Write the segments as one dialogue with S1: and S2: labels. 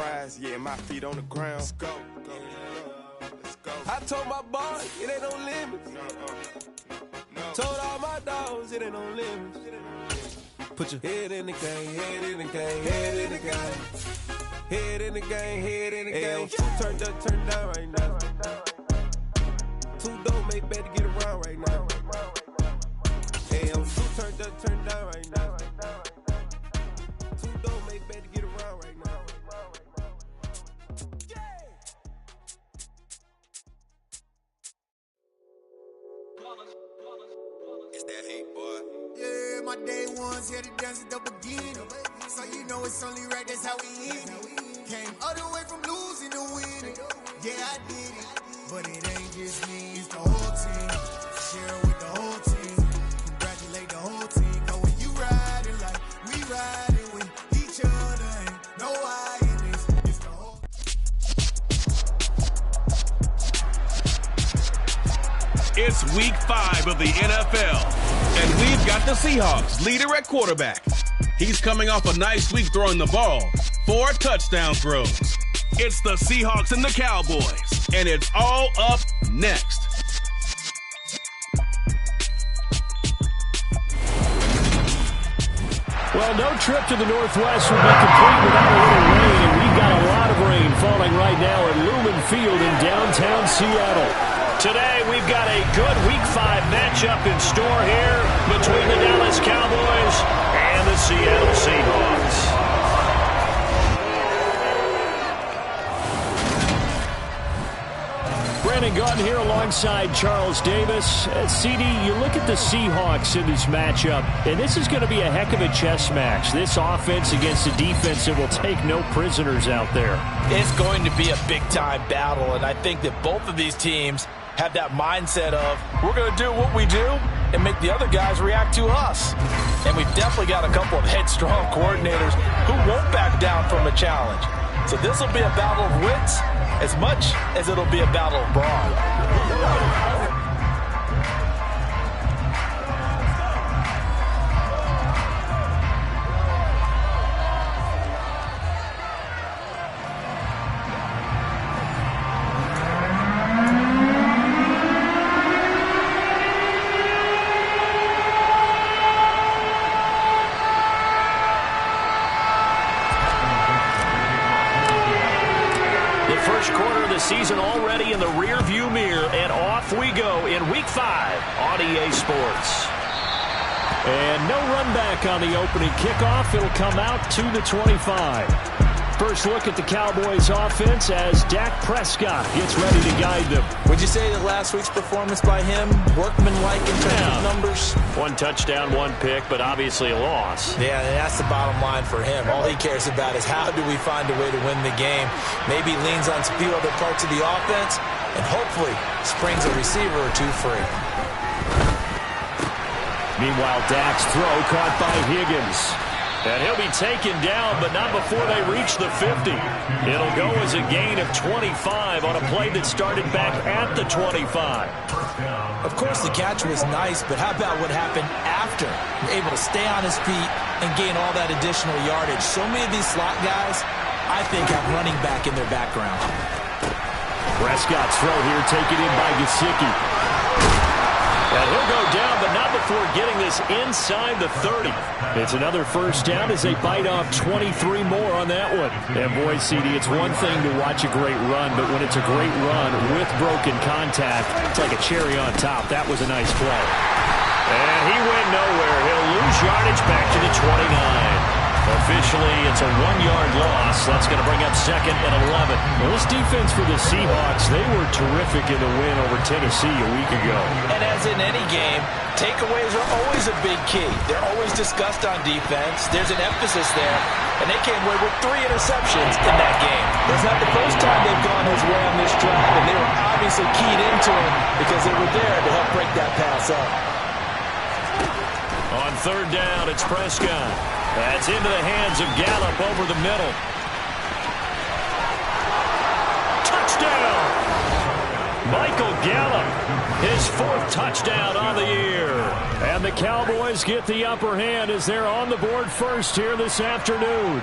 S1: prize, yeah, my feet on the ground. Let's go. Let's go. I told my boy, it ain't no limits. No. Told all my dogs, it ain't no limits. Put your head in the game, head in the game, head in the game. Head in the game, head in the game. Turned up, turned down right now. Too dope, make better get around right now. Hey, I'm too turned up, turned down right now. Too dope, make better get around right now.
S2: It's that hate, boy.
S3: Yeah, my day ones here to dance at the beginning. So you know it's only right, that's how we end it. Came all the way from losing to winning. Yeah, I did it. But it ain't just me, it's the whole team. Share with the whole team. Congratulate the whole team. Cause when you riding like we riding with each other, ain't no I in this. It's the whole.
S4: It's week 5 of the NFL, and we've got the Seahawks leader at quarterback. He's coming off a nice week throwing the ball, 4 touchdown throws. It's the Seahawks and the Cowboys, and it's all up next.
S5: Well, no trip to the Northwest would be complete without a little rain, and we've got a lot of rain falling right now at Lumen Field in downtown Seattle. Today, we've got a good Week 5 matchup in store here between the Dallas Cowboys and the Seattle Seahawks. Brandon Gaudin here alongside Charles Davis. CD, you look at the Seahawks in this matchup, and this is going to be a heck of a chess match. This offense against a defense that will take no prisoners out there.
S6: It's going to be a big-time battle, and I think that both of these teams have that mindset of, we're going to do what we do and make the other guys react to us. And we've definitely got a couple of headstrong coordinators who won't back down from a challenge. So this will be a battle of wits as much as it'll be a battle of brawn.
S5: Season already in the rear-view mirror, and off we go in Week 5 on EA Sports. And no run back on the opening kickoff. It'll come out to the 25. First look at the Cowboys offense as Dak Prescott gets ready to guide them.
S6: Would you say that last week's performance by him, workmanlike in terms of numbers?
S5: 1 touchdown, 1 pick, but obviously a loss.
S6: Yeah, and that's the bottom line for him. All he cares about is how do we find a way to win the game. Maybe leans on a few other parts of the offense, and hopefully springs a receiver or two free.
S5: Meanwhile, Dak's throw caught by Higgins. And he'll be taken down, but not before they reach the 50. It'll go as a gain of 25 on a play that started back at the 25.
S6: Of course, the catch was nice, but how about what happened after? Able to stay on his feet and gain all that additional yardage. So many of these slot guys, I think, have running back in their background.
S5: Prescott's throw here taken in by Gesicki. And he'll go down, but not before getting this inside the 30. It's another first down as they bite off 23 more on that one. And boy, CD, it's one thing to watch a great run, but when it's a great run with broken contact, it's like a cherry on top. That was a nice play. And he went nowhere. He'll lose yardage back to the 29. Officially, it's a 1-yard loss. That's going to bring up 2nd and 11. Well, this defense for the Seahawks, they were terrific in the win over Tennessee a week ago.
S6: And as in any game, takeaways are always a big key. They're always discussed on defense. There's an emphasis there. And they came away with 3 interceptions in that game. That's not the first time they've gone his way on this drive, and they were obviously keyed into him because they were there to help break that pass up.
S5: On 3rd down, it's Prescott. That's into the hands of Gallup over the middle. Touchdown! Michael Gallup, his 4th touchdown on the year. And the Cowboys get the upper hand as they're on the board first here this afternoon.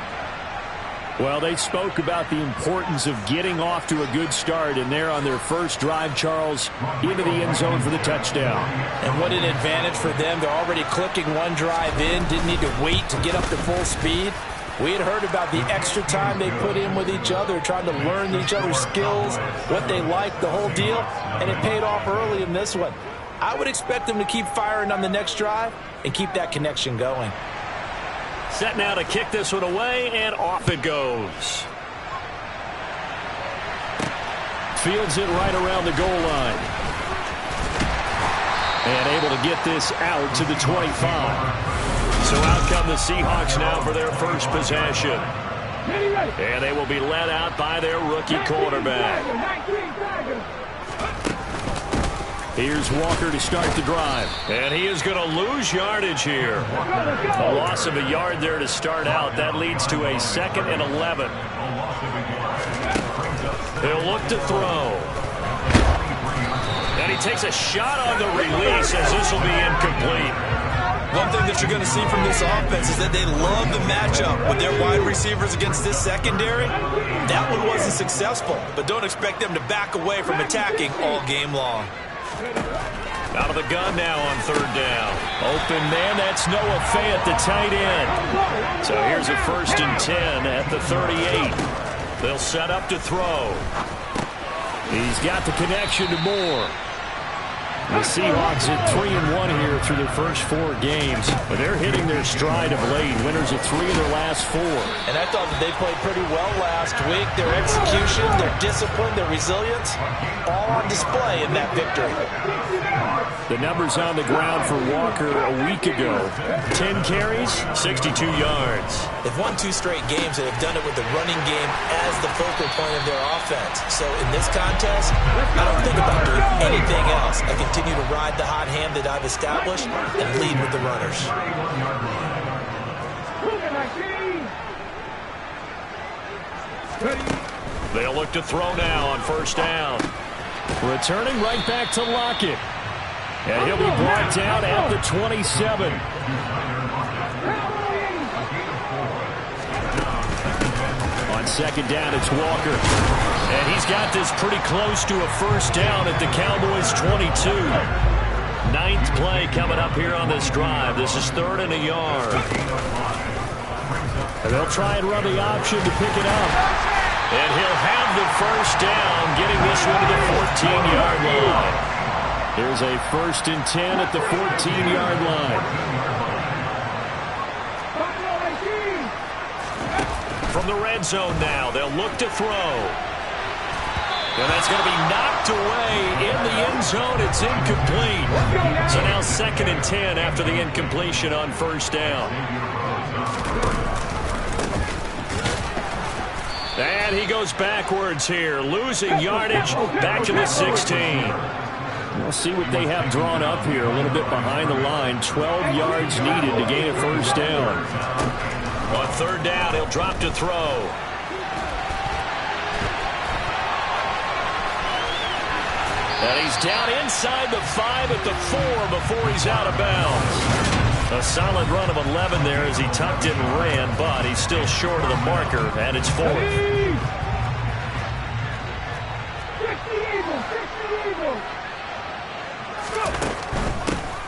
S5: Well, they spoke about the importance of getting off to a good start, and they're on their first drive, Charles, into the end zone for the touchdown.
S6: And what an advantage for them. They're already clicking one drive in, didn't need to wait to get up to full speed. We had heard about the extra time they put in with each other, trying to learn each other's skills, what they like, the whole deal, and it paid off early in this one. I would expect them to keep firing on the next drive and keep that connection going.
S5: Set now to kick this one away, and off it goes. Fields it right around the goal line. And able to get this out to the 25. So out come the Seahawks now for their first possession. And they will be led out by their rookie quarterback. Here's Walker to start the drive. And he is going to lose yardage here. A loss of a yard there to start out. That leads to a 2nd and 11. He'll look to throw. And he takes a shot on the release as this will be incomplete.
S6: One thing that you're going to see from this offense is that they love the matchup with their wide receivers against this secondary. That one wasn't successful, but don't expect them to back away from attacking all game long.
S5: Out of the gun now on 3rd down. Open man, that's Noah Fayette, the tight end. So here's a 1st and 10 at the 38. They'll set up to throw. He's got the connection to Moore. The Seahawks at 3-1 here through their first 4 games. But they're hitting their stride of late. Winners of 3 of their last 4.
S6: And I thought that they played pretty well last week. Their execution, their discipline, their resilience, all on display in that victory.
S5: The numbers on the ground for Walker a week ago. 10 carries, 62 yards.
S6: They've won 2 straight games and have done it with the running game as the focal point of their offense. So in this contest, I don't think about doing anything else. I continue to ride the hot hand that I've established and lead with the runners.
S5: They'll look to throw now on 1st down. Returning right back to Lockett. And he'll be brought down at the 27. On 2nd down, it's Walker. And he's got this pretty close to a 1st down at the Cowboys' 22. 9th play coming up here on this drive. This is 3rd and a yard. And they'll try and run the option to pick it up. And he'll have the 1st down, getting this one to the 14-yard line. Here's a 1st and 10 at the 14-yard line. From the red zone now, they'll look to throw. And that's going to be knocked away in the end zone. It's incomplete. So now 2nd and 10 after the incompletion on 1st down. And he goes backwards here, losing yardage back to the 16. We'll see what they have drawn up here. A little bit behind the line. 12 yards needed to gain a 1st down. On 3rd down, he'll drop to throw. And he's down inside the 5 at the 4 before he's out of bounds. A solid run of 11 there as he tucked it and ran, but he's still short of the marker, and it's 4th.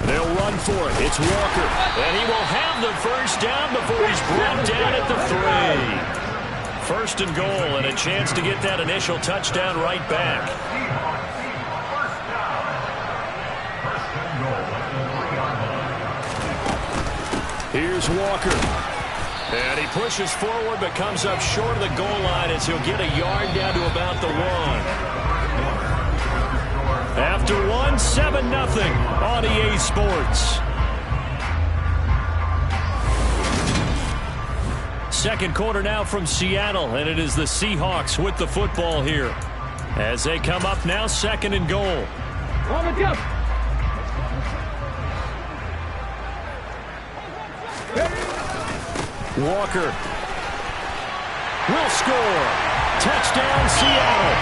S5: They'll run for it. It's Walker. And he will have the 1st down before he's brought down at the 3. 1st and goal and a chance to get that initial touchdown right back. Here's Walker. And he pushes forward but comes up short of the goal line as he'll get a yard down to about the 1. After 1, 7-0 on EA Sports. 2nd quarter now from Seattle, and it is the Seahawks with the football here. As they come up now, 2nd and goal. Walker will score. Touchdown, Seattle.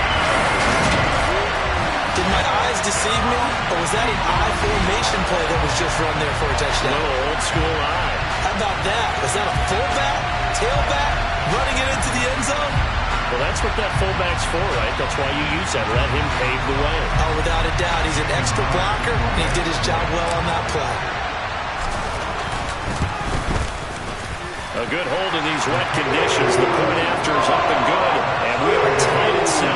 S6: Did my eyes deceive me, or was that an I formation play that was just run there for a touchdown?
S5: A little old school eye.
S6: How about that? Was that a fullback, tailback, running it into the end zone?
S5: Well, that's what that fullback's for, right? That's why you use that. Let him pave the way.
S6: Oh, without a doubt. He's an extra blocker, and he did his job well on that play.
S5: A good hold in these wet conditions. The point after is up and good, and we are tied at 7.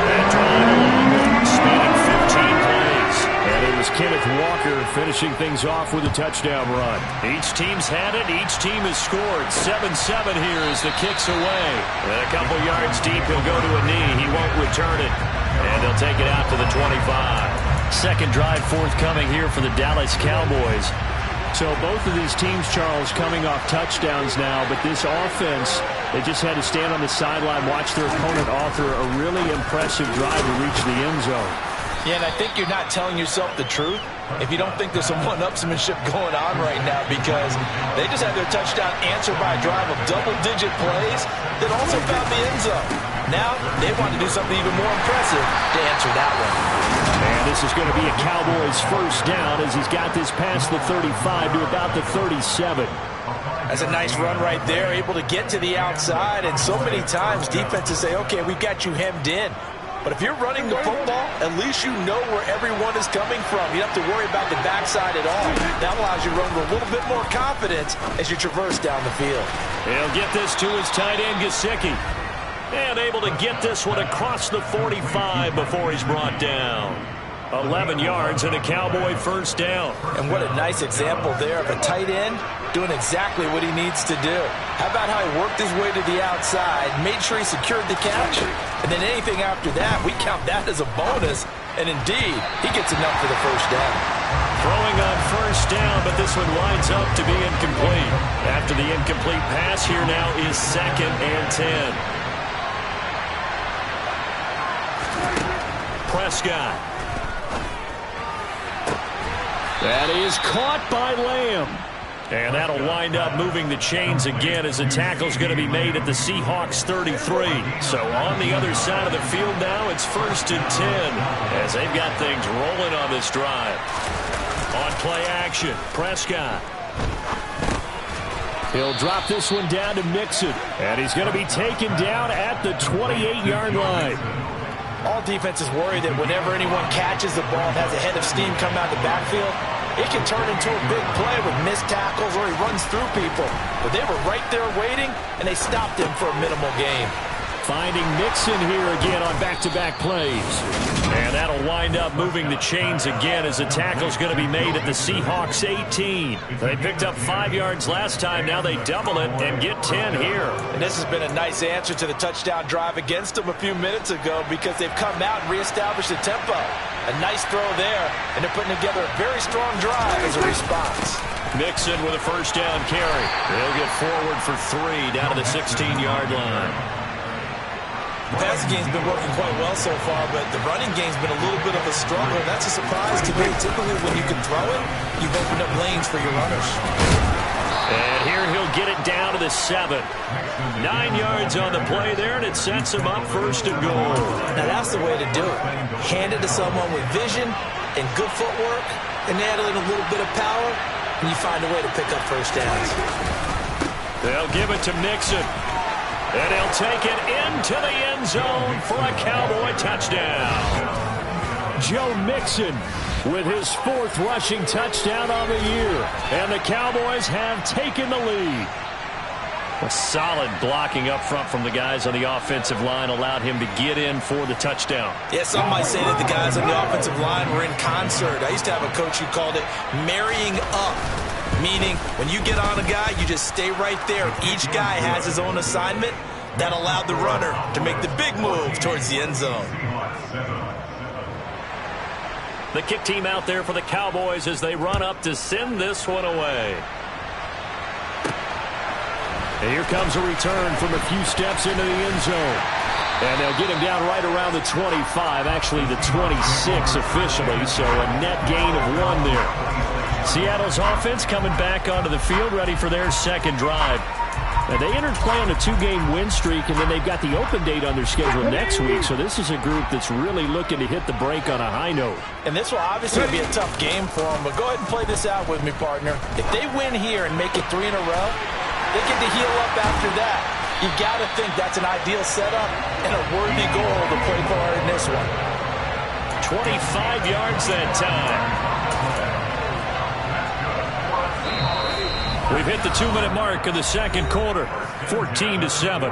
S5: That drive along, spanning 15 plays. And it was Kenneth Walker finishing things off with a touchdown run. Each team's had it. Each team has scored. 7-7 here as the kick's away. And a couple yards deep, he'll go to a knee. He won't return it. And they'll take it out to the 25. Second drive forthcoming here for the Dallas Cowboys. So both of these teams, Charles, coming off touchdowns now, but this offense, they just had to stand on the sideline, watch their opponent author a really impressive drive to reach the end zone.
S6: Yeah, and I think you're not telling yourself the truth if you don't think there's some one-upsmanship going on right now, because they just had their touchdown answered by a drive of double-digit plays that also found the end zone. Now they want to do something even more impressive to answer that one.
S5: And this is going to be a Cowboys first down as he's got this past the 35 to about the 37.
S6: That's a nice run right there, able to get to the outside. And so many times defenses say, okay, we've got you hemmed in. But if you're running the football, at least you know where everyone is coming from. You don't have to worry about the backside at all. That allows you to run with a little bit more confidence as you traverse down the field.
S5: He'll get this to his tight end, Gesicki. And able to get this one across the 45 before he's brought down. 11 yards and a Cowboy first down.
S6: And what a nice example there of a tight end doing exactly what he needs to do. How about how he worked his way to the outside, made sure he secured the catch, and then anything after that, we count that as a bonus. And indeed, he gets enough for the first down.
S5: Throwing on first down, but this one winds up to be incomplete. After the incomplete pass, here now is 2nd and 10. Prescott. That is caught by Lamb. And that'll wind up moving the chains again as the tackle's going to be made at the Seahawks 33. So on the other side of the field now, it's 1st and 10 as they've got things rolling on this drive. On play action, Prescott. He'll drop this one down to Mixon. And he's going to be taken down at the 28-yard line.
S6: All defenses worry that whenever anyone catches the ball and has a head of steam come out of the backfield, it can turn into a big play with missed tackles or he runs through people. But they were right there waiting, and they stopped him for a minimal gain.
S5: Finding Mixon here again on back-to-back plays. And that'll wind up moving the chains again as the tackle's going to be made at the Seahawks 18. They picked up 5 yards last time. Now they double it and get 10 here.
S6: And this has been a nice answer to the touchdown drive against them a few minutes ago because they've come out and reestablished the tempo. A nice throw there, and they're putting together a very strong drive as a response.
S5: Mixon with a first down carry. They'll get forward for 3 down to the 16-yard line.
S6: The passing game's been working quite well so far, but the running game's been a little bit of a struggle. That's a surprise to me. Typically, when you can throw it, you've opened up lanes for your runners.
S5: And here he'll get it down to the 7. 9 yards on the play there, and it sets him up 1st and goal.
S6: Now, that's the way to do it. Hand it to someone with vision and good footwork, and add in a little bit of power, and you find a way to pick up first downs.
S5: They'll give it to Mixon. And he'll take it into the end zone for a Cowboy touchdown. Joe Mixon with his 4th rushing touchdown on the year. And the Cowboys have taken the lead. A solid blocking up front from the guys on the offensive line allowed him to get in for the touchdown.
S6: Yeah, some might say that the guys on the offensive line were in concert. I used to have a coach who called it marrying up. Meaning, when you get on a guy, you just stay right there. Each guy has his own assignment. That allowed the runner to make the big move towards the end zone.
S5: The kick team out there for the Cowboys as they run up to send this one away. And here comes a return from a few steps into the end zone. And they'll get him down right around the 25, actually the 26 officially, so a net gain of 1 there. Seattle's offense coming back onto the field, ready for their 2nd drive. Now, they entered play on a 2-game win streak, and then they've got the open date on their schedule next week, so this is a group that's really looking to hit the break on a high note.
S6: And this will obviously be a tough game for them, but go ahead and play this out with me, partner. If they win here and make it 3 in a row, They get to heal up after that. You got to think that's an ideal setup and a worthy goal to play for in this one.
S5: 25 yards that time. We've hit the 2-minute mark of the second quarter, 14-7.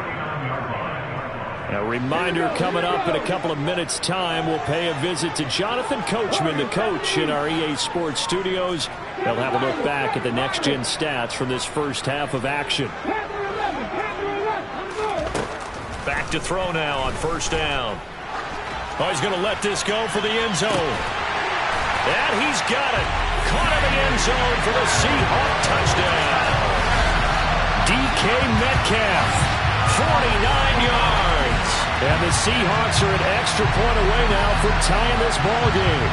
S5: A reminder coming up in a couple of minutes' time. We'll pay a visit to Jonathan Coachman, the coach in our EA Sports studios. They'll have a look back at the next-gen stats from this first half of action. Back to throw now on first down. Oh, he's going to let this go for the end zone. And he's got it. Caught in the end zone for the Seahawk touchdown. DK Metcalf, 49 yards. And the Seahawks are an extra point away now from tying this ball game.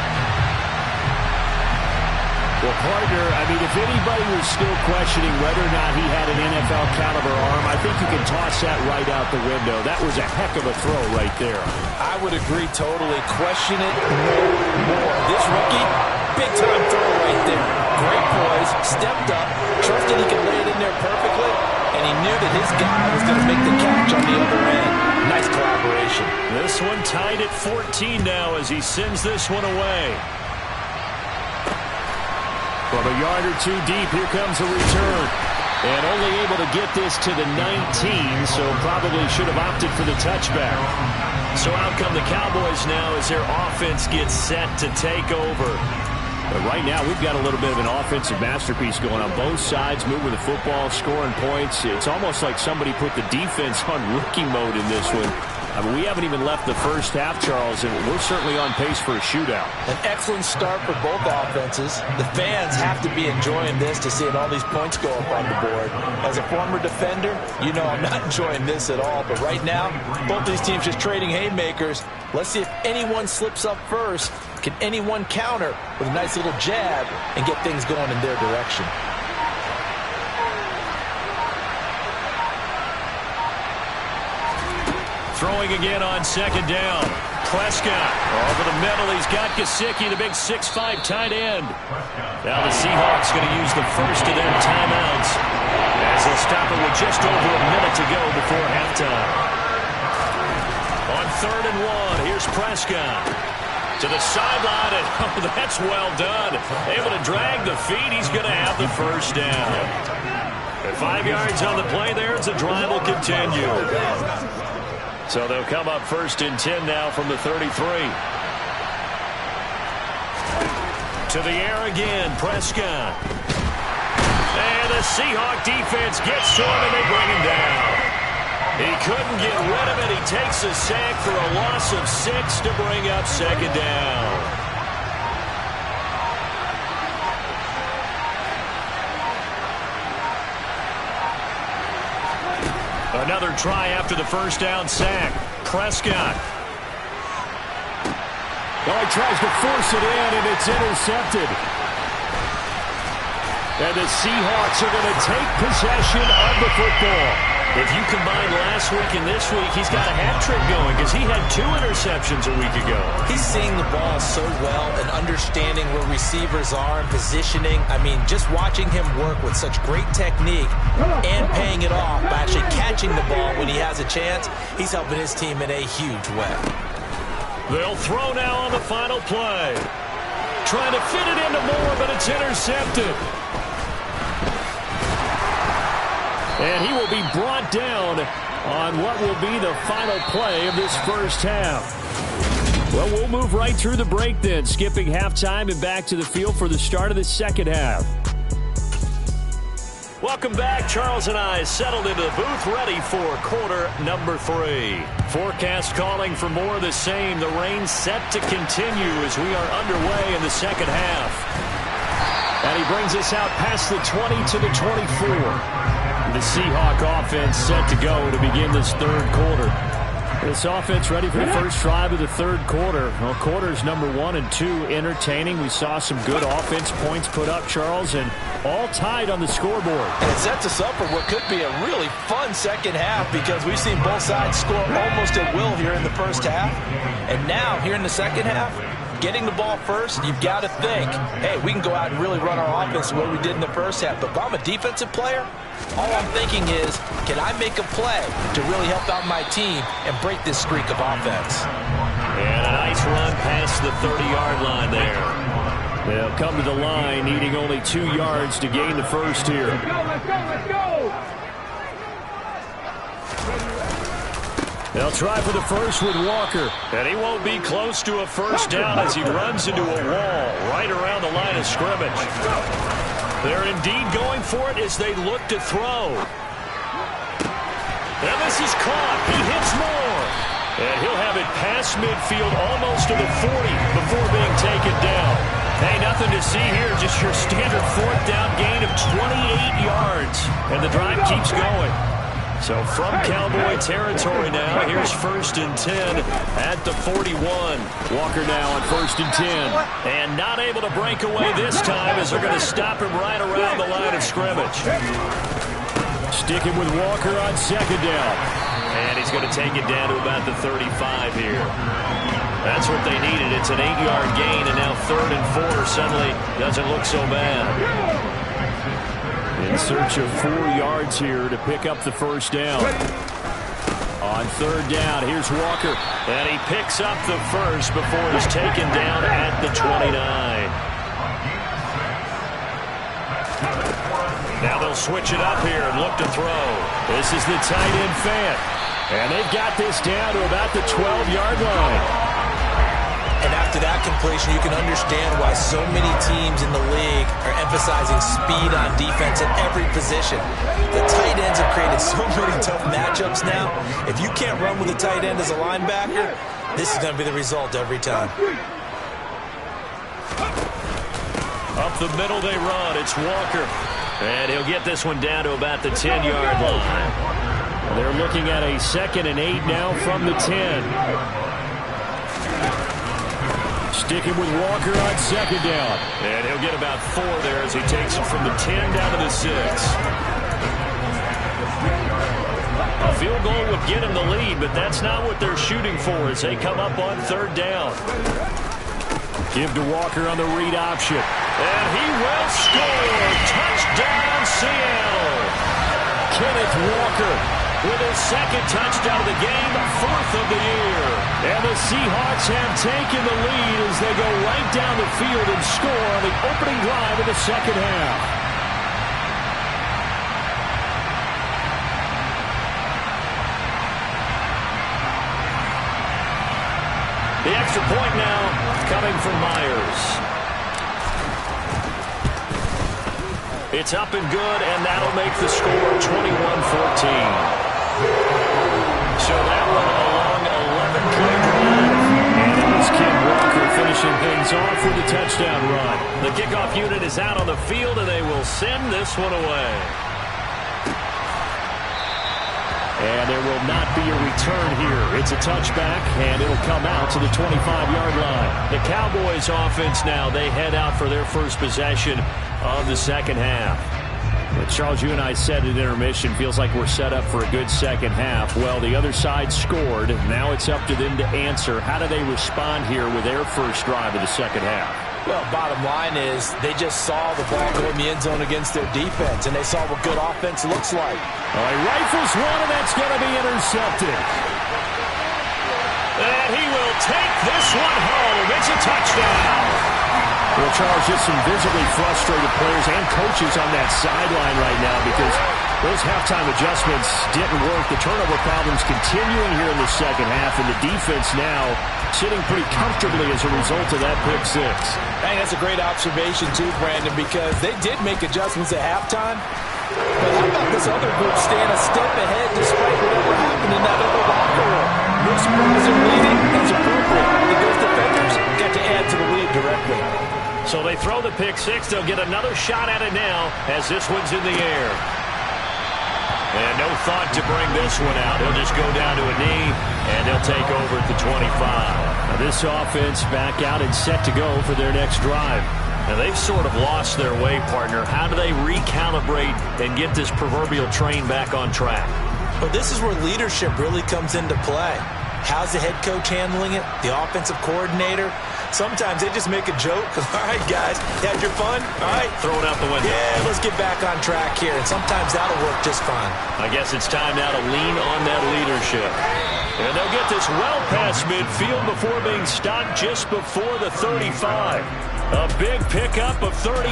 S5: Well, partner, I mean, if anybody was still questioning whether or not he had an NFL caliber arm, I think you can toss that right out the window. That was a heck of a throw right there.
S6: I would agree totally. Question it no more. This rookie, big-time throw right there. Great poise, stepped up, trusted he could lay it in there perfectly, and he knew that his guy was going to make the catch on the other end. Nice collaboration.
S5: This one tied at 14 now as he sends this one away. From a yard or two deep, here comes a return. And only able to get this to the 19, so probably should have opted for the touchback. So out come the Cowboys now as their offense gets set to take over. But right now, we've got a little bit of an offensive masterpiece going on both sides, moving the football, scoring points. It's almost like somebody put the defense on rookie mode in this one. I mean, we haven't even left the first half, Charles, and we're certainly on pace for a shootout.
S6: An excellent start for both offenses. The fans have to be enjoying this to seeing all these points go up on the board. As a former defender, you know I'm not enjoying this at all. But right now, both these teams just trading haymakers. Let's see if anyone slips up first. Can anyone counter with a nice little jab and get things going in their direction?
S5: Throwing again on second down. Prescott over the middle. He's got Gesicki, the big 6'5" tight end. Now the Seahawks going to use the first of their timeouts as they'll stop it with just over a minute to go before halftime. On 3rd and 1, here's Prescott. To the sideline, and oh, that's well done. Able to drag the feet. He's going to have the first down. At 5 yards on the play there, as the drive will continue. So they'll come up 1st and 10 now from the 33. To the air again, Prescott. And the Seahawk defense gets to him, and they bring him down. He couldn't get rid of it. He takes a sack for a loss of 6 to bring up 2nd down. Another try after the first down sack. Prescott. Oh, he tries to force it in, and it's intercepted. And the Seahawks are going to take possession of the football. If you combine last week and this week, he's got a hat trick going because he had 2 interceptions a week ago.
S6: He's seeing the ball so well and understanding where receivers are and positioning. I mean, just watching him work with such great technique and paying it off by actually catching the ball when he has a chance, he's helping his team in a huge way.
S5: They'll throw now on the final play. Trying to fit it into Moore, but it's intercepted. And he will be brought down on what will be the final play of this first half. Well, we'll move right through the break then, skipping halftime and back to the field for the start of the second half. Welcome back. Charles and I settled into the booth, ready for quarter number 3. Forecast calling for more of the same. The rain set to continue as we are underway in the second half. And he brings us out past the 20 to the 24. The Seahawk offense set to go to begin this third quarter. This offense ready for the first drive of the third quarter. Well, quarters number 1 and 2 entertaining. We saw some good offense points put up, Charles, and all tied on the scoreboard.
S6: And it sets us up for what could be a really fun second half because we've seen both sides score almost at will here in the first half. And now, here in the second half, getting the ball first, you've got to think, hey, we can go out and really run our offense the way we did in the first half. But if I'm a defensive player, all I'm thinking is, can I make a play to really help out my team and break this streak of offense?
S5: And a nice run past the 30-yard line there. They'll come to the line, needing only 2 yards to gain the first here.
S7: Let's go!
S5: They'll try for the first with Walker. And he won't be close to a first down as he runs into a wall right around the line of scrimmage. They're indeed going for it as they look to throw. And this is caught. He hits more. And he'll have it past midfield almost to the 40 before being taken down. Hey, nothing to see here. Just your standard fourth down gain of 28 yards. And the drive keeps going. So from Cowboy territory now, here's 1st and 10 at the 41. Walker now on 1st and 10. And not able to break away this time as they're going to stop him right around the line of scrimmage. Sticking with Walker on 2nd down. And he's going to take it down to about the 35 here. That's what they needed. It's an 8-yard gain, and now 3rd and 4 suddenly doesn't look so bad. In search of 4 yards here to pick up the first down. On 3rd down, here's Walker. And he picks up the first before he's taken down at the 29. Now they'll switch it up here and look to throw. This is the tight end fan. And they've got this down to about the 12-yard line.
S6: And after that completion, you can understand why so many teams in the league are emphasizing speed on defense at every position. The tight ends have created so many tough matchups now. If you can't run with a tight end as a linebacker, this is going to be the result every time.
S5: Up the middle they run. It's Walker. And he'll get this one down to about the 10-yard line. They're looking at a 2nd and 8 now from the 10. Sticking with Walker on 2nd down. And he'll get about 4 there as he takes it from the 10 down to the 6. A field goal would get him the lead, but that's not what they're shooting for as they come up on 3rd down. Give to Walker on the read option. And he will score. Touchdown, Seattle. Kenneth Walker with his 2nd touchdown of the game, 4th of the year. And the Seahawks have taken the lead as they go right down the field and score on the opening drive of the 2nd half. The extra point now coming from Myers. It's up and good, and that'll make the score 21-14. So that one a long 11-play drive. And it was Ken Walker finishing things off with a touchdown run. The kickoff unit is out on the field, and they will send this one away. And there will not be a return here. It's a touchback, and it'll come out to the 25-yard line. The Cowboys offense now, they head out for their first possession of the 2nd half. Charles, you and I said at intermission, feels like we're set up for a good 2nd half. Well, the other side scored. Now it's up to them to answer. How do they respond here with their first drive of the 2nd half?
S6: Well, bottom line is they just saw the ball go in the end zone against their defense, and they saw what good offense looks like.
S5: He rifles one, and that's going to be intercepted. And he will take this one home. It's a touchdown. Well, Charles, just some visibly frustrated players and coaches on that sideline right now because those halftime adjustments didn't work. The turnover problems continuing here in the 2nd half, and the defense now sitting pretty comfortably as a result of that pick 6.
S6: Hey, that's a great observation too, Brandon, because they did make adjustments at halftime. But how about this other group staying a step ahead despite whatever happened in that other locker room? No surprise they're leading. That's appropriate. And those defenders got to add to the lead directly.
S5: So they throw the pick 6. They'll get another shot at it now as this one's in the air. And no thought to bring this one out. He'll just go down to a knee, and they'll take over at the 25. Now this offense back out and set to go for their next drive. Now they've sort of lost their way, partner. How do they recalibrate and get this proverbial train back on track?
S6: Well, this is where leadership really comes into play. How's the head coach handling it? The offensive coordinator? Sometimes they just make a joke. All right, guys, you had your fun? All right.
S5: Throw it out the window.
S6: Yeah, let's get back on track here. And sometimes that'll work just fine.
S5: I guess it's time now to lean on that leadership. And they'll get this well past midfield before being stopped just before the 35. A big pickup of 38.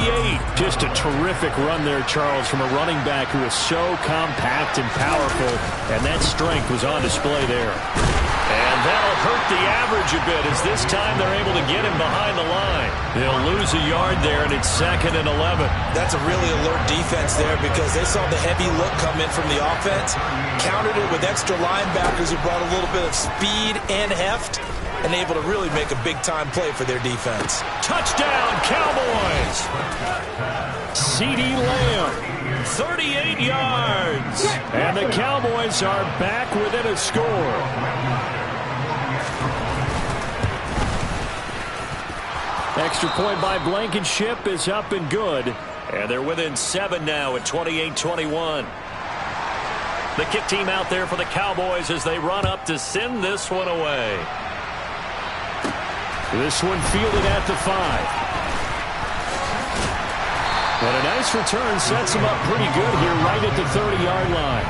S5: Just a terrific run there, Charles, from a running back who is so compact and powerful, and that strength was on display there. And that'll hurt the average a bit as this time they're able to get him behind the line. He'll lose a yard there, and it's 2nd and 11.
S6: That's a really alert defense there because they saw the heavy look come in from the offense, countered it with extra linebackers who brought a little bit of speed and heft, and able to really make a big-time play for their defense.
S5: Touchdown, Cowboys! CeeDee Lamb, 38 yards. And the Cowboys are back within a score. Extra point by Blankenship is up and good. And they're within 7 now at 28-21. The kick team out there for the Cowboys as they run up to send this one away. This one fielded at the 5. And a nice return sets them up pretty good here right at the 30-yard line.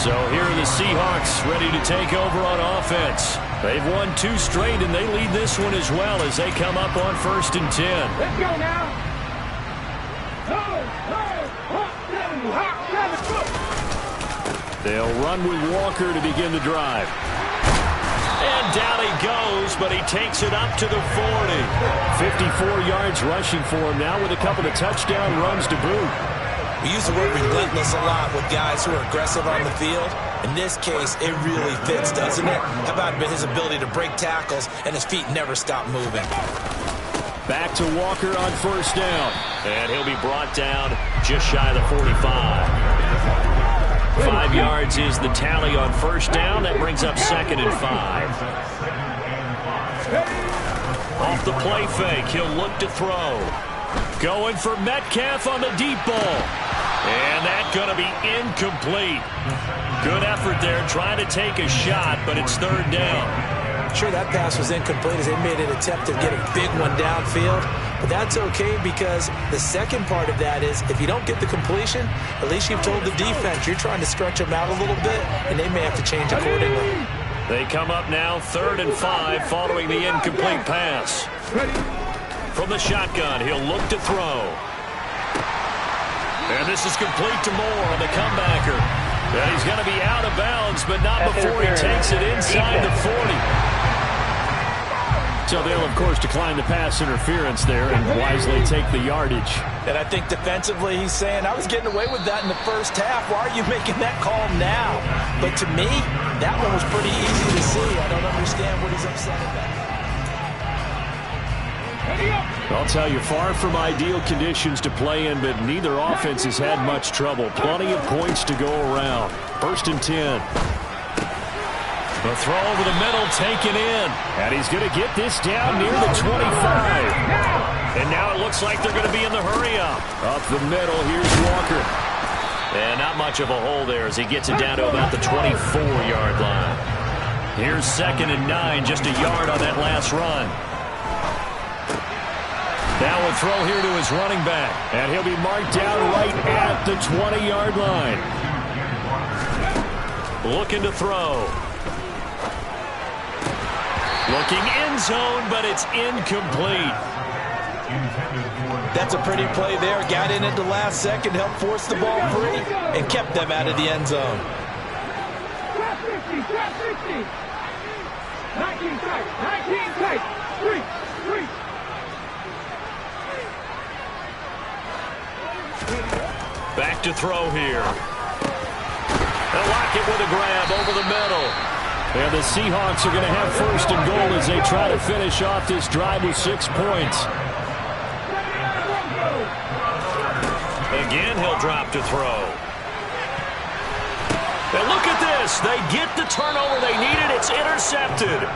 S5: So here are the Seahawks ready to take over on offense. They've won 2 straight, and they lead this one as well as they come up on 1st and 10.
S7: Let's go now.
S5: They'll run with Walker to begin the drive. And down he goes, but he takes it up to the 40. 54 yards rushing for him now with a couple of touchdown runs to boot.
S6: We use the word relentless a lot with guys who are aggressive on the field. In this case, it really fits, doesn't it? How about his ability to break tackles and his feet never stop moving?
S5: Back to Walker on 1st down. And he'll be brought down just shy of the 45. 5 yards is the tally on 1st down. That brings up 2nd and 5. Off the play fake, he'll look to throw. Going for Metcalf on the deep ball. And that's going to be incomplete. Good effort there trying to take a shot, but it's 3rd down.
S6: Sure, that pass was incomplete as they made an attempt to get a big one downfield. But that's okay because the second part of that is if you don't get the completion, at least you've told the defense you're trying to stretch them out a little bit, and they may have to change accordingly.
S5: They come up now 3rd and 5 following the incomplete pass. From the shotgun, he'll look to throw. And this is complete to Moore on the comebacker. And he's going to be out of bounds, but not before he takes it inside the 40. So they'll, of course, decline the pass interference there and wisely take the yardage.
S6: And I think defensively he's saying, I was getting away with that in the first half. Why are you making that call now? But to me, that one was pretty easy to see. I don't understand what he's upset about.
S5: I'll tell you, far from ideal conditions to play in, but neither offense has had much trouble. Plenty of points to go around. 1st and 10. The throw over the middle taken in. And he's going to get this down near the 25. And now it looks like they're going to be in the hurry-up. Up the middle, here's Walker. And not much of a hole there as he gets it down to about the 24-yard line. Here's 2nd and 9, just a yard on that last run. Now a throw here to his running back. And he'll be marked down right at the 20-yard line. Looking to throw. Looking end zone, but it's incomplete.
S6: That's a pretty play there. Got in at the last second, helped force the ball free, and kept them out of the end zone.
S7: 19 tight, 3.
S5: Back to throw here. They'll lock it with a grab over the middle. And the Seahawks are going to have 1st and goal as they try to finish off this drive with 6 points. Again, he'll drop to throw. And look at this. They get the turnover they needed. It's intercepted.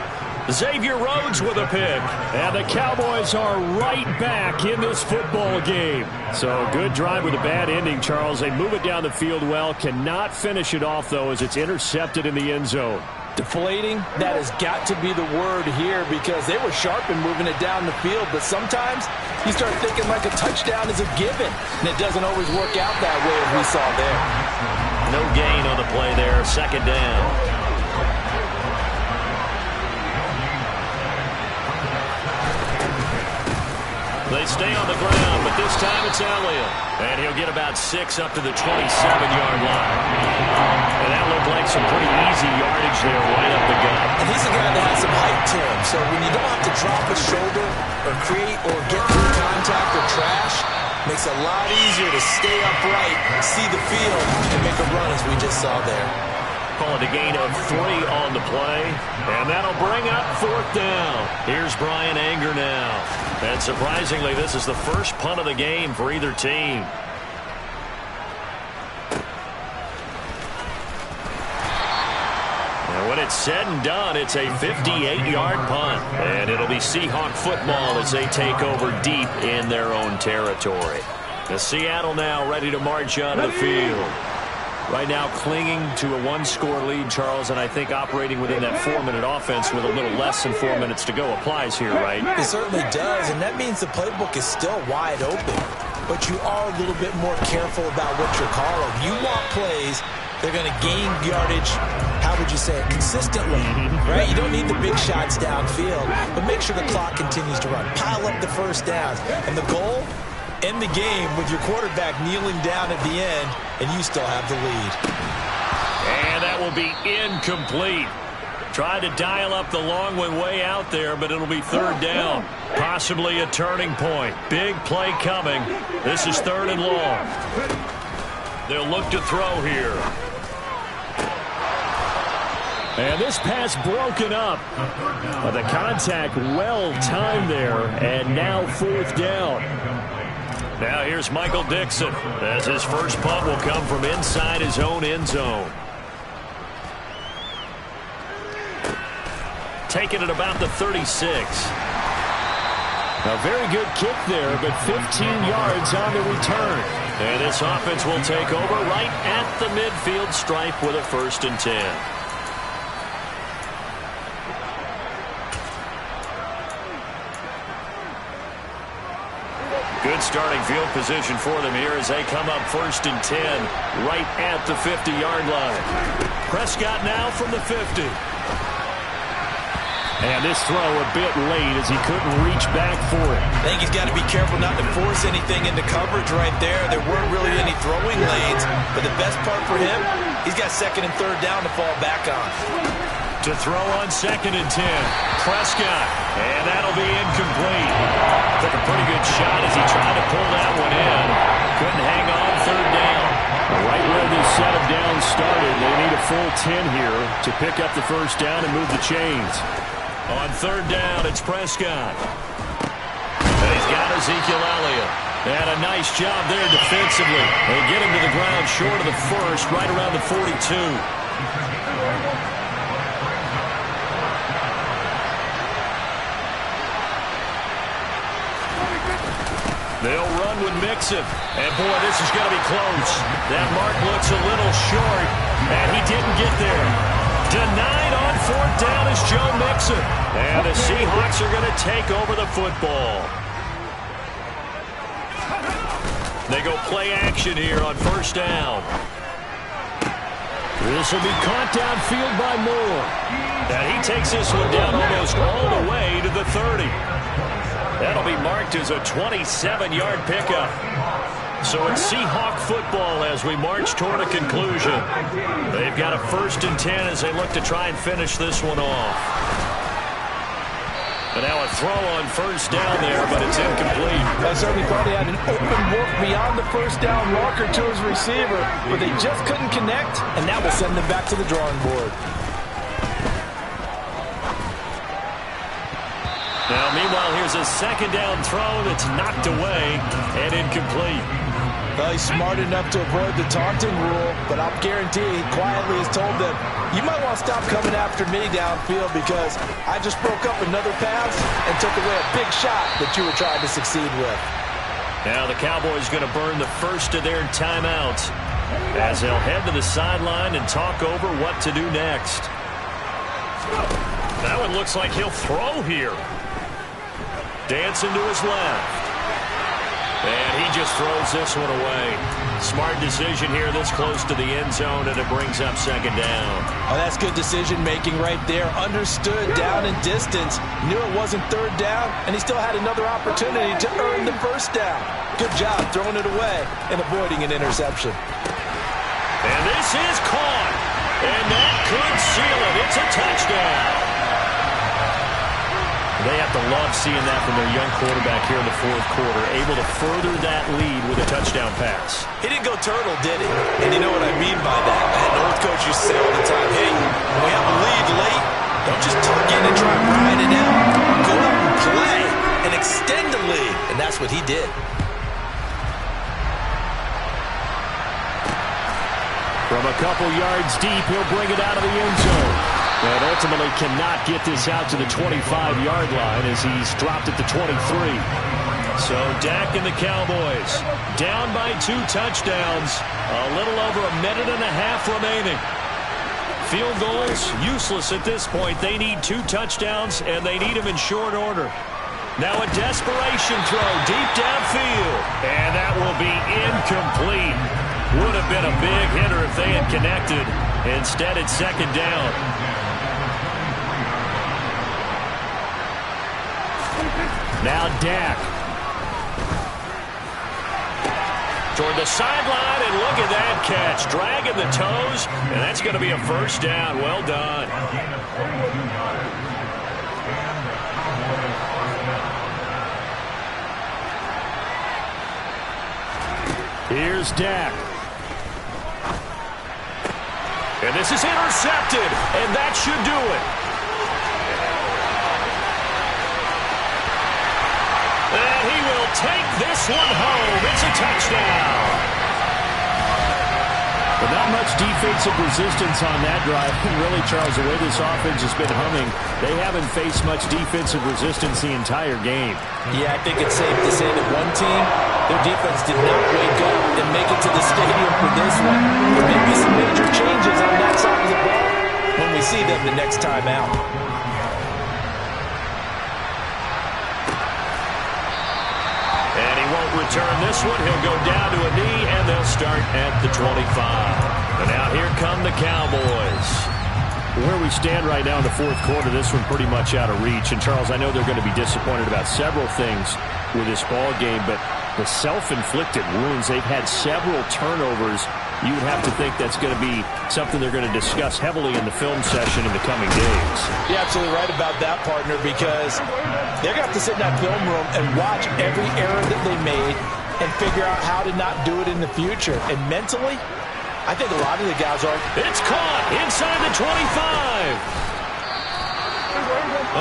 S5: Xavier Rhodes with a pick. And the Cowboys are right back in this football game. So good drive with a bad ending, Charles. They move it down the field well. Cannot finish it off, though, as it's intercepted in the end zone.
S6: Deflating, that has got to be the word here because they were sharp in moving it down the field, but sometimes you start thinking like a touchdown is a given, and it doesn't always work out that way as we saw there.
S5: No gain on the play there, second down. They stay on the ground, but this time it's Elliott. And he'll get about 6 up to the 27-yard line. And that looked like some pretty easy yardage there right up the gut.
S6: And he's a guy that has some height to him, so when you don't have to drop a shoulder or create or get through contact or trash, makes it a lot easier to stay upright, see the field, and make a run as we just saw there.
S5: Call it a gain of 3 on the play, and that'll bring up 4th down. Here's Brian Anger now. And surprisingly, this is the first punt of the game for either team. And when it's said and done, it's a 58-yard punt. And it'll be Seahawk football as they take over deep in their own territory. The Seattle now ready to march onto the field. Right now clinging to a 1-score lead, Charles, and I think operating within that 4-minute offense with a little less than 4 minutes to go applies here, right?
S6: It certainly does, and that means the playbook is still wide open. But you are a little bit more careful about what you're calling. You want plays they're going to gain yardage, how would you say it, consistently, right? You don't need the big shots downfield, but make sure the clock continues to run. Pile up the first downs. And the goal? End the game with your quarterback kneeling down at the end, and you still have the lead.
S5: And that will be incomplete. Tried to dial up the long one way out there, but it'll be 3rd down. Possibly a turning point. Big play coming. This is 3rd and long. They'll look to throw here. And this pass broken up. The contact well timed there, and now 4th down. Now here's Michael Dixon as his first punt will come from inside his own end zone. Taking it about the 36. A very good kick there, but 15 yards on the return. And this offense will take over right at the midfield stripe with a 1st and 10. Good starting field position for them here as they come up 1st and 10 right at the 50-yard line. Prescott now from the 50. And this throw a bit late as he couldn't reach back for it.
S6: I think he's got to be careful not to force anything into coverage right there. There weren't really any throwing lanes, but the best part for him, he's got 2nd and 3rd down to fall back on.
S5: To throw on 2nd and 10, Prescott, and that'll be incomplete. Took a pretty good shot as he tried to pull that one in. Couldn't hang on 3rd down. Right where this set of downs started, they need a full 10 here to pick up the 1st down and move the chains. On 3rd down, it's Prescott. And he's got Ezekiel Elliott. And a nice job there defensively. They get him to the ground short of the 1st, right around the 42. They'll run with Mixon. And, boy, this is going to be close. That mark looks a little short, and he didn't get there. Denied on 4th down is Joe Mixon. And the Seahawks are going to take over the football. They go play action here on 1st down. This will be caught downfield by Nola. And he takes this one down almost all the way to the 30. That'll be marked as a 27-yard pickup. So it's Seahawk football as we march toward a conclusion. They've got a 1st and 10 as they look to try and finish this one off. And now a throw on 1st down there, but it's incomplete.
S6: I certainly thought he had an open look beyond the 1st down marker to his receiver, but they just couldn't connect, and that will send them back to the drawing board.
S5: Now, meanwhile, here's a 2nd down throw that's knocked away and incomplete.
S6: Well, he's smart enough to avoid the taunting rule, but I'll guarantee he quietly has told them, you might want to stop coming after me downfield because I just broke up another pass and took away a big shot that you were trying to succeed with.
S5: Now the Cowboys going to burn the first of their timeouts as they'll head to the sideline and talk over what to do next. That one looks like he'll throw here. Dancing to his left. And he just throws this one away. Smart decision here this close to the end zone, and it brings up second down.
S6: Oh, that's good decision-making right there. Understood down and distance. Knew it wasn't third down, and he still had another opportunity to earn the first down. Good job throwing it away and avoiding an interception.
S5: And this is caught. And that could seal it. It's a touchdown. They have to love seeing that from their young quarterback here in the fourth quarter, able to further that lead with a touchdown pass.
S6: He didn't go turtle, did he? And you know what I mean by that. An old coach used to say all the time, hey, when we have a lead late, don't just tuck in and try and ride it out. Go out and play and extend the lead. And that's what he did.
S5: From a couple yards deep, he'll bring it out of the end zone. And ultimately cannot get this out to the 25-yard line as he's dropped at the 23. So Dak and the Cowboys down by 2 touchdowns. A little over a minute and a half remaining. Field goals useless at this point. They need 2 touchdowns, and they need them in short order. Now a desperation throw deep downfield. And that will be incomplete. Would have been a big hitter if they had connected. Instead, it's second down. Now Dak. Toward the sideline, and look at that catch. Dragging the toes, and that's going to be a first down. Well done. Here's Dak. And this is intercepted, and that should do it. And he will take this one home. It's a touchdown. But not much defensive resistance on that drive. And really, Charles, the way this offense has been humming, they haven't faced much defensive resistance the entire game.
S6: Yeah, I think it's safe to say that one team, their defense did not wake up and make it to the stadium for this one. There may be some major changes on that side of the ball when we see them the next time out.
S5: And he won't return this one. He'll go down to a knee, and they'll start at the 25. And now here come the Cowboys. Where we stand right now in the fourth quarter, this one pretty much out of reach. And, Charles, I know they're going to be disappointed about several things with this ball game, but the self-inflicted wounds, they've had several turnovers. You would have to think that's going to be something they're going to discuss heavily in the film session in the coming days.
S6: You're absolutely right about that, partner, because they're going to have to sit in that film room and watch every error that they made and figure out how to not do it in the future. And mentally, I think a lot of the guys are.
S5: It's caught inside the 25.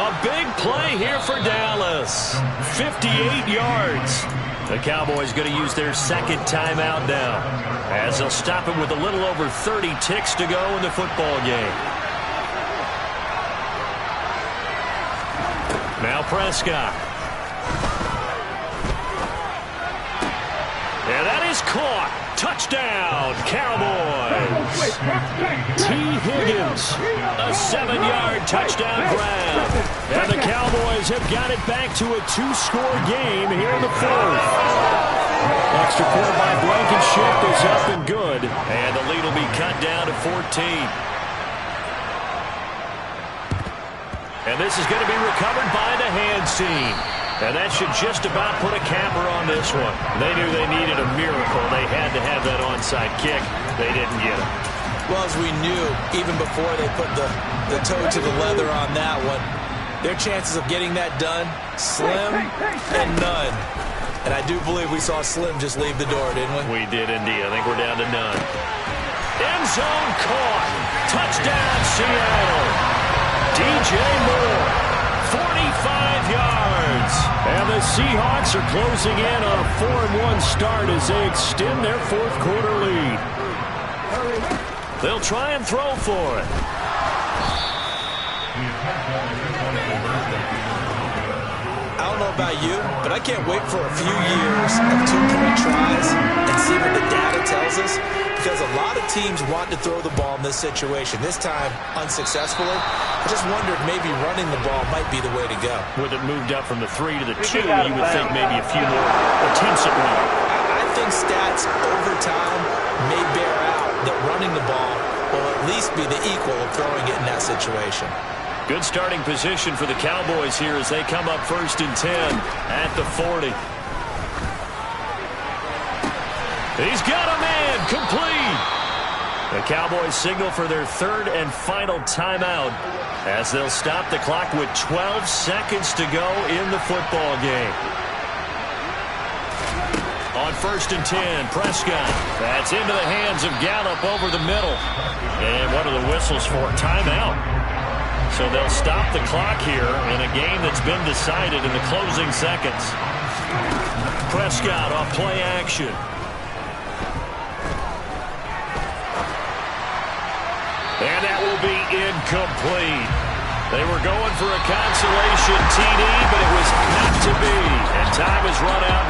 S5: A big play here for Dallas. 58 yards. The Cowboys going to use their second timeout now, as they'll stop it with a little over 30 ticks to go in the football game. Now Prescott. And that is caught. Touchdown, Cowboys. T. Higgins, a 7-yard touchdown grab. And the Cowboys have got it back to a 2-score game here in the fourth. Extra point by Blankenship is up and good. And the lead will be cut down to 14. And this is going to be recovered by the hands team. And that should just about put a capper on this one. They knew they needed a miracle. They had to have that onside kick. They didn't get it.
S6: Well, as we knew, even before they put the toe to the leather on that one, their chances of getting that done, slim and none. And I do believe we saw Slim just leave the door, didn't we?
S5: We did indeed. I think we're down to none. End zone caught. Touchdown, Seattle. DJ Moore. 45 yards. And the Seahawks are closing in on a 4-1 start as they extend their fourth quarter lead. They'll try and throw for it.
S6: I don't don't know about you, but I can't wait for a few years of two-point tries and see what the data tells us, because a lot of teams want to throw the ball in this situation. This time, unsuccessfully. I just wondered maybe running the ball might be the way to go.
S5: With it moved up from the 3 to the 2, you would think maybe a few more attempts at running.
S6: I think stats over time may bear out that running the ball will at least be the equal of throwing it in that situation.
S5: Good starting position for the Cowboys here as they come up 1st and 10 at the 40. He's got a man complete. The Cowboys signal for their 3rd and final timeout as they'll stop the clock with 12 seconds to go in the football game. On 1st and 10, Prescott. That's into the hands of Gallup over the middle. And what are the whistles for? Timeout. So they'll stop the clock here in a game that's been decided in the closing seconds. Prescott off play action. And that will be incomplete. They were going for a consolation TD, but it was not to be. And time is run out.